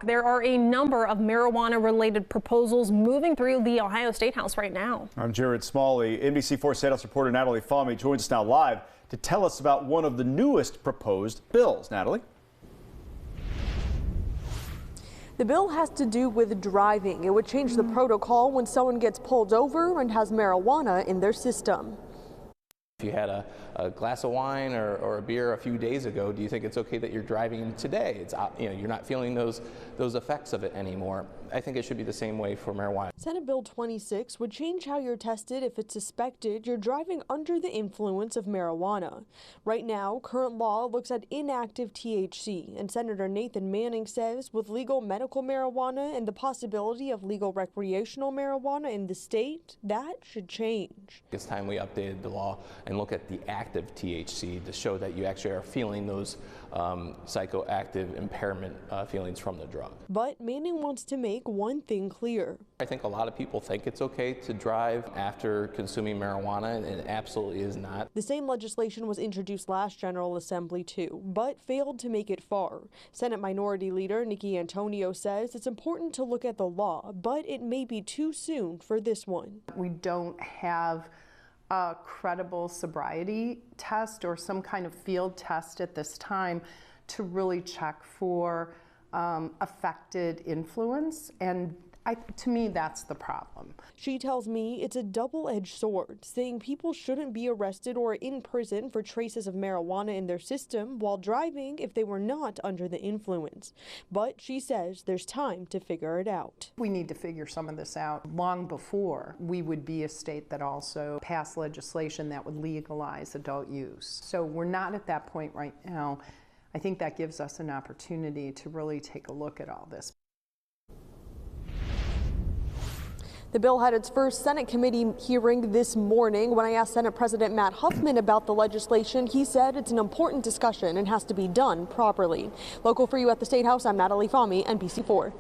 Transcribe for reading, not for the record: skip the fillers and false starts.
There are a number of marijuana-related proposals moving through the Ohio State House right now. I'm Jared Smalley. NBC4 State House reporter Natalie Fahmy joins us now live to tell us about one of the newest proposed bills. Natalie? The bill has to do with driving. It would change the protocol when someone gets pulled over and has marijuana in their system. If you had a glass of wine or a beer a few days ago, do you think it's okay that you're driving today? It's, you're not feeling those effects of it anymore. I think it should be the same way for marijuana. Senate Bill 26 would change how you're tested if it's suspected you're driving under the influence of marijuana. Right now, current law looks at inactive THC, and Senator Nathan Manning says with legal medical marijuana and the possibility of legal recreational marijuana in the state, that should change. It's time we updated the law and look at the active THC to show that you actually are feeling those psychoactive impairment feelings from the drug. But Manning wants to make one thing clear. I think a lot of people think it's okay to drive after consuming marijuana, and it absolutely is not. The same legislation was introduced last General Assembly too, but failed to make it far. Senate Minority Leader Nikki Antonio says it's important to look at the law, but it may be too soon for this one. We don't have a credible sobriety test or some kind of field test at this time to really check for affected influence, and to me, that's the problem. She tells me it's a double-edged sword, saying people shouldn't be arrested or in prison for traces of marijuana in their system while driving if they were not under the influence. But she says there's time to figure it out. We need to figure some of this out long before we would be a state that also passed legislation that would legalize adult use. So we're not at that point right now. I think that gives us an opportunity to really take a look at all this. The bill had its first Senate committee hearing this morning. When I asked Senate President Matt Huffman about the legislation, he said it's an important discussion and has to be done properly. Local for you at the State House, I'm Natalie Fahmy, NBC4.